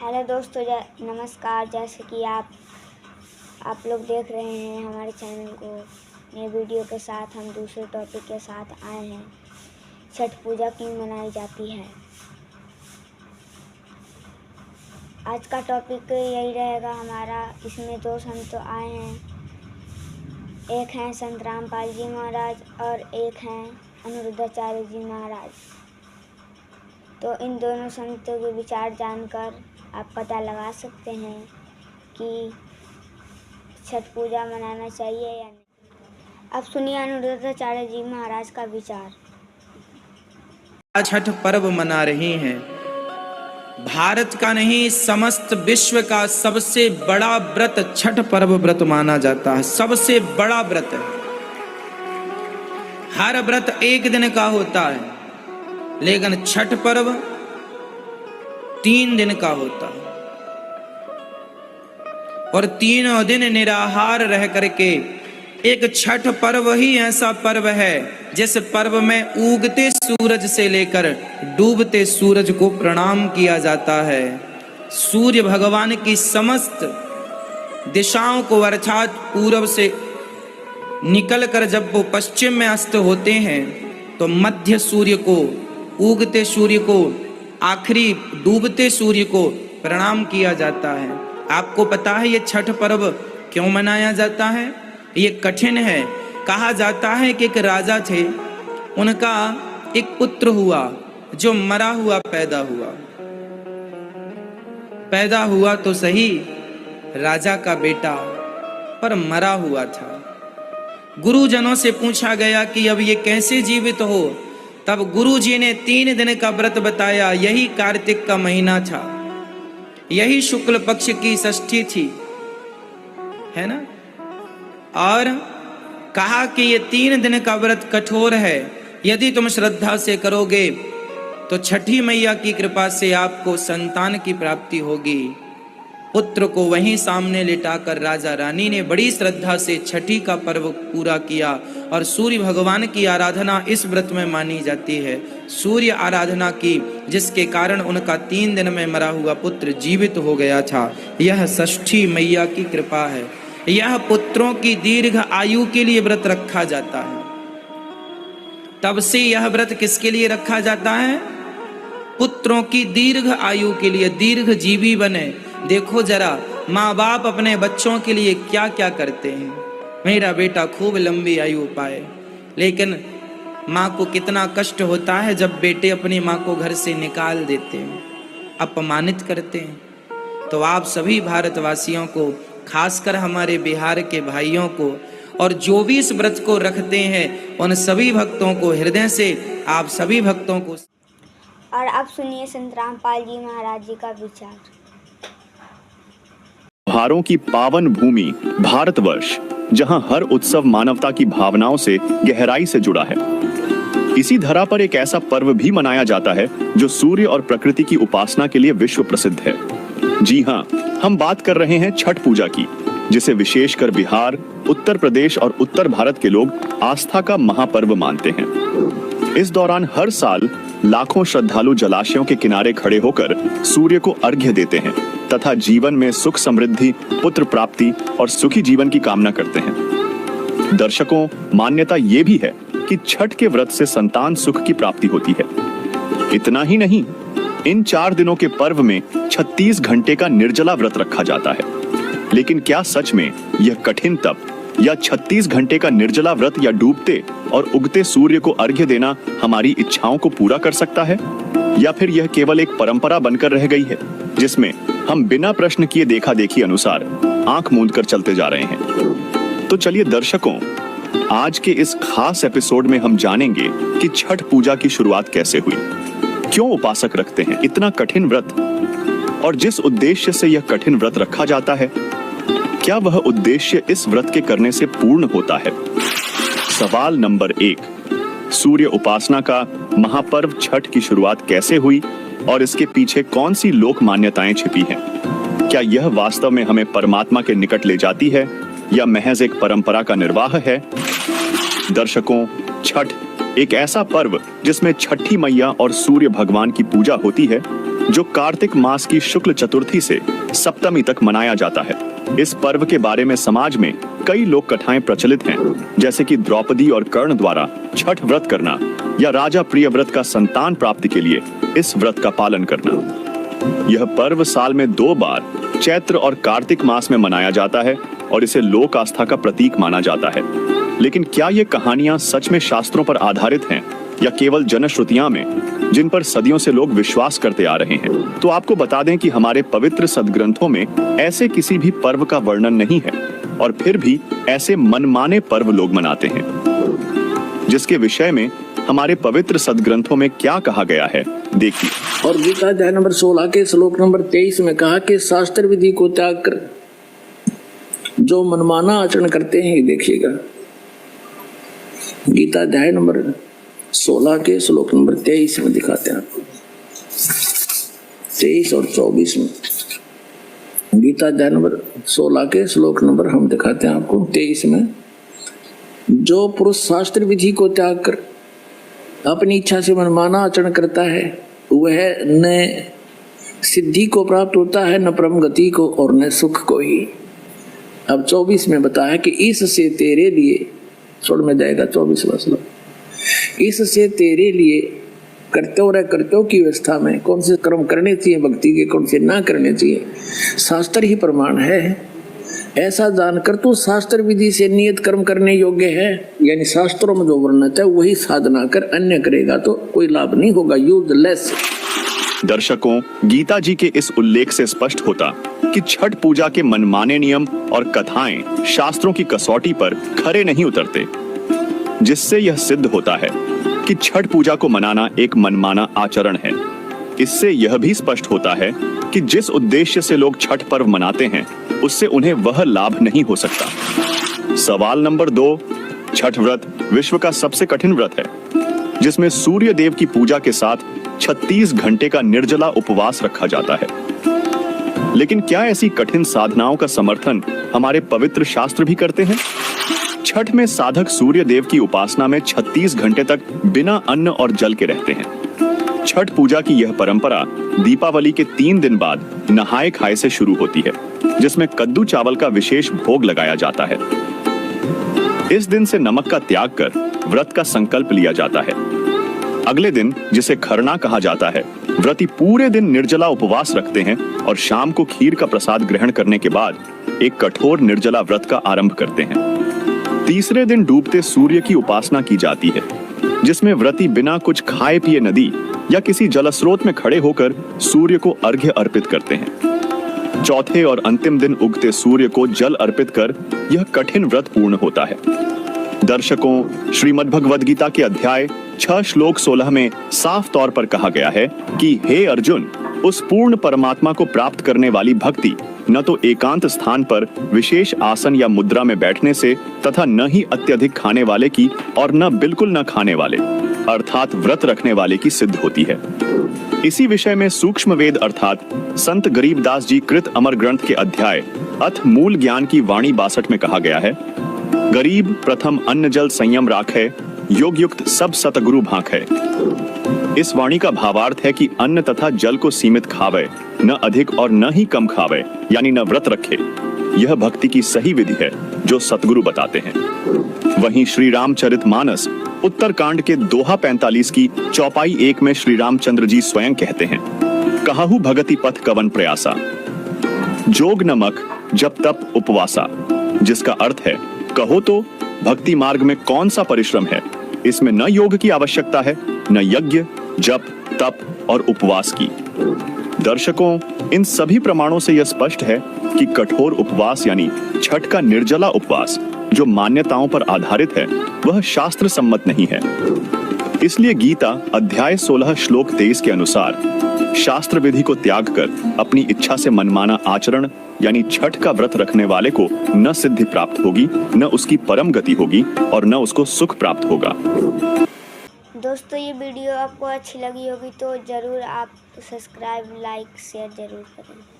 Hello दोस्तों, नमस्कार। जैसे कि आप लोग देख रहे हैं हमारे चैनल को, नए वीडियो के साथ हम दूसरे टॉपिक के साथ आए हैं। छठ पूजा क्यों मनाई जाती है, आज का टॉपिक यही रहेगा हमारा। इसमें दो संत आए हैं, एक हैं संत रामपाल जी महाराज और एक हैं अनिरुद्धाचार्य जी महाराज। तो इन दोनों संतों के विचार जानकर आप पता लगा सकते हैं कि छठ पूजा मनाना चाहिए या नहीं। अब सुनिए अनिरुद्धाचार्य जी महाराज का विचार। छठ पर्व मना रहे हैं। भारत का नहीं, समस्त विश्व का सबसे बड़ा व्रत छठ पर्व व्रत माना जाता है। सबसे बड़ा व्रत है। हर व्रत एक दिन का होता है, लेकिन छठ पर्व 3 दिन का होता है। और 3 दिन निराहार रह करके, एक छठ पर्व ही ऐसा पर्व है जिस पर्व में उगते सूरज से लेकर डूबते सूरज को प्रणाम किया जाता है। सूर्य भगवान की समस्त दिशाओं को अर्थात पूर्व से निकलकर जब वो पश्चिम में अस्त होते हैं तो मध्य सूर्य को, उगते सूर्य को, आखिरी डूबते सूर्य को प्रणाम किया जाता है। आपको पता है ये छठ पर्व क्यों मनाया जाता है? ये कठिन है। कहा जाता है कि एक राजा थे, उनका एक पुत्र हुआ जो मरा हुआ पैदा हुआ तो सही, राजा का बेटा, पर मरा हुआ था। गुरुजनों से पूछा गया कि अब ये कैसे जीवित हो? तब गुरुजी ने 3 दिन का व्रत बताया। यही कार्तिक का महीना था, यही शुक्ल पक्ष की षष्ठी थी, है ना। और कहा कि ये 3 दिन का व्रत कठोर है, यदि तुम श्रद्धा से करोगे तो छठी मैया की कृपा से आपको संतान की प्राप्ति होगी। पुत्र को वहीं सामने लिटाकर राजा रानी ने बड़ी श्रद्धा से छठी का पर्व पूरा किया। और सूर्य भगवान की आराधना इस व्रत में मानी जाती है। सूर्य आराधना की, जिसके कारण उनका 3 दिन में मरा हुआ पुत्र जीवित हो गया था। यह षष्ठी मैया की कृपा है। यह पुत्रों की दीर्घ आयु के लिए व्रत रखा जाता है। तब से यह व्रत किसके लिए रखा जाता है? पुत्रों की दीर्घ आयु के लिए, दीर्घ जीवी बने। देखो जरा, माँ बाप अपने बच्चों के लिए क्या क्या करते हैं। मेरा बेटा खूब लंबी आयु पाए, लेकिन माँ को कितना कष्ट होता है जब बेटे अपनी माँ को घर से निकाल देते हैं, अपमानित करते हैं। तो आप सभी भारतवासियों को, खासकर हमारे बिहार के भाइयों को, और जो भी इस व्रत को रखते हैं उन सभी भक्तों को, हृदय से आप सभी भक्तों को। और अब सुनिए संत रामपाल जी महाराज जी का विचार। त्योहारों की पावन भूमि भारतवर्ष, जहां हर उत्सव मानवता की भावनाओं से गहराई से जुड़ा है, इसी धरा पर एक ऐसा पर्व भी मनाया जाता है जो सूर्य और प्रकृति की उपासना के लिए विश्व प्रसिद्ध है। जी हां, हम बात कर रहे हैं छठ पूजा की, जिसे विशेषकर बिहार, उत्तर प्रदेश और उत्तर भारत के लोग आस्था का महापर्व मानते हैं। इस दौरान हर साल लाखों श्रद्धालु जलाशयों के किनारे खड़े होकर सूर्य को अर्घ्य देते हैं तथा जीवन में सुख समृद्धि, पुत्र प्राप्ति और सुखी जीवन की कामना करते हैं। दर्शकों, मान्यता ये भी है कि छठ के व्रत से संतान सुख की प्राप्ति होती है। इतना ही नहीं, इन 4 दिनों के पर्व में 36 घंटे का निर्जला व्रत रखा जाता है। लेकिन क्या सच में यह कठिन तप या 36 घंटे का निर्जला व्रत या डूबते और उगते सूर्य को अर्घ्य देना हमारी इच्छाओं को पूरा कर सकता है, या फिर यह केवल एक परंपरा बनकर रह गई है जिसमें हम बिना प्रश्न किए देखा देखी अनुसार आंख मूंद कर चलते जा रहे हैं? तो चलिए दर्शकों, आज के इस खास एपिसोड में हम जानेंगे कि छठ पूजा की शुरुआत कैसे हुई, क्यों उपासक रखते हैं इतना कठिन व्रत, और जिस उद्देश्य से यह कठिन व्रत रखा जाता है, क्या वह उद्देश्य इस व्रत के करने से पूर्ण होता है? सवाल नंबर 1, सूर्य उपासना का महापर्व छठ की शुरुआत कैसे हुई और इसके पीछे कौन सी लोक मान्यताएं छिपी हैं? क्या यह वास्तव में हमें परमात्मा के निकट ले जाती है या महज एक परंपरा का निर्वाह है? दर्शकों, छठ एक ऐसा पर्व जिसमें छठी मैया और सूर्य भगवान की पूजा होती है, जो कार्तिक मास की शुक्ल चतुर्थी से सप्तमी तक मनाया जाता है। इस पर्व के बारे में समाज में कई लोक कथाएं प्रचलित हैं, जैसे कि द्रौपदी और कर्ण द्वारा छठ व्रत करना या राजा प्रियव्रत का संतान प्राप्ति के लिए इस व्रत का पालन करना। यह पर्व साल में 2 बार चैत्र और कार्तिक मास में मनाया जाता है और इसे लोक आस्था का प्रतीक माना जाता है। लेकिन क्या ये कहानियां सच में शास्त्रों पर आधारित हैं या केवल जनश्रुतियां में, जिन पर सदियों से लोग विश्वास करते आ रहे हैं? तो आपको बता दें कि हमारे पवित्र सदग्रंथों में ऐसे किसी भी पर्व का वर्णन नहीं है, और फिर भी ऐसे मनमाने पर्व लोग मनाते हैं। जिसके विषय में हमारे पवित्र सदग्रंथों में क्या कहा गया है, देखिए। और गीता अध्याय नंबर 16 के श्लोक नंबर 23 में कहा कि शास्त्र विधि को त्याग कर जो मनमाना आचरण करते हैं, ये देखिएगा। गीता अध्याय नंबर 16 के श्लोक नंबर 23 में दिखाते हैं आपको, 23 और 24 में। गीता अध्याय नंबर 16 के श्लोक नंबर हम दिखाते हैं आपको 23 में। जो पुरुष शास्त्र विधि को त्याग कर अपनी इच्छा से मनमाना आचरण करता है, वह न सिद्धि को प्राप्त होता है, न परम गति को, और न सुख को ही। अब 24 में बताया कि इससे तेरे लिए, छोड़ में जाएगा 24वां श्लोक, इससे तेरे लिए कर्तव्य की व्यवस्था में कौन से कर्म करने चाहिए भक्ति के, कौन से ना करने चाहिए, शास्त्र ही प्रमाण है। ऐसा जानकर तो शास्त्र विधि से नियत कर्म करने योग्य है, यानी शास्त्रों में जो वर्णित है वही साधना कर, अन्य करेगा तो कोई लाभ नहीं होगा, यूजलेस। दर्शकों, गीता जी के इस उल्लेख से स्पष्ट होता कि छठ पूजा के मनमाने नियम और कथाएं शास्त्रों की कसौटी पर खरे नहीं उतरते, जिससे यह सिद्ध होता है कि छठ पूजा को मनाना एक मनमाना आचरण है। इससे यह भी स्पष्ट होता है कि जिस उद्देश्य से लोग छठ पर्व मनाते हैं, उससे उन्हें वह लाभ नहीं हो सकता। सवाल नंबर 2, छठ व्रत विश्व का सबसे कठिन व्रत है, जिसमें सूर्य देव की पूजा के साथ 36 घंटे का निर्जला उपवास रखा जाता है। लेकिन क्या ऐसी कठिन साधनाओं का समर्थन हमारे पवित्र शास्त्र भी करते हैं? छठ में साधक सूर्य देव की उपासना में 36 घंटे तक बिना अन्न और जल के रहते हैं। छठ पूजा की यह परंपरा दीपावली के 3 दिन बाद नहाए खाए से शुरू होती है, जिसमें कद्दू चावल का विशेष भोग लगाया जाता है। इस दिन से नमक का त्याग कर व्रत का संकल्प लिया जाता है। अगले दिन, जिसे खरना कहा जाता है, व्रती पूरे दिन निर्जला उपवास रखते हैं और शाम को खीर का प्रसाद ग्रहण करने के बाद एक कठोर निर्जला व्रत का आरंभ करते हैं। तीसरे दिन डूबते सूर्य की उपासना की जाती है, जिसमें व्रती बिना कुछ खाए पिए नदी या किसी जलस्रोत में खड़े होकर सूर्य को अर्घ्य अर्पित करते हैं। चौथे और अंतिम दिन उगते सूर्य को जल अर्पित कर यह कठिन व्रत पूर्ण होता है। दर्शकों, श्रीमद् भगवद गीता के अध्याय 6 श्लोक 16 में साफ तौर पर कहा गया है कि हे अर्जुन, उस पूर्ण परमात्मा को प्राप्त करने वाली भक्ति न तो एकांत स्थान पर विशेष आसन या मुद्रा में बैठने से, तथा न ही अत्यधिक खाने वाले की और न बिल्कुल न खाने वाले अर्थात व्रत रखने वाले की सिद्ध होती है। इसी विषय में सूक्ष्म वेद अर्थात संत गरीबदास जी कृत अमर ग्रंथ के अध्याय अथ मूल ज्ञान की वाणी 62 में कहा गया है, गरीब प्रथम अन्न जल संयम राखे, योग युक्त सब सतगुरु भांखे। इस वाणी का भावार्थ है कि अन्न तथा जल को सीमित खावे, न अधिक और न ही कम खावे, यानी न व्रत रखे। यह भक्ति की सही विधि है जो सतगुरु बताते हैं। वहीं श्री रामचरितमानस उत्तर कांड के दोहा 45 की चौपाई 1 में श्री रामचंद्र जी स्वयं कहते हैं, कहु भगति पथ कवन प्रयासा, जोग नमक जप तप उपवासा। जिसका अर्थ है, कहो तो भक्ति मार्ग में कौन सा परिश्रम है, इसमें न योग की आवश्यकता है, न यज्ञ, जप, तप और उपवास की। दर्शकों, इन सभी प्रमाणों से यह स्पष्ट है कि कठोर उपवास यानी छठ का निर्जला उपवास जो मान्यताओं पर आधारित है, वह शास्त्र सम्मत नहीं है। इसलिए गीता अध्याय 16 श्लोक 23 के अनुसार शास्त्र विधि को त्याग कर अपनी इच्छा से मनमाना आचरण यानी छठ का व्रत रखने वाले को न सिद्धि प्राप्त होगी, न उसकी परम गति होगी और न उसको सुख प्राप्त होगा। दोस्तों, ये वीडियो आपको अच्छी लगी होगी तो ज़रूर आप सब्सक्राइब, लाइक, शेयर ज़रूर करें।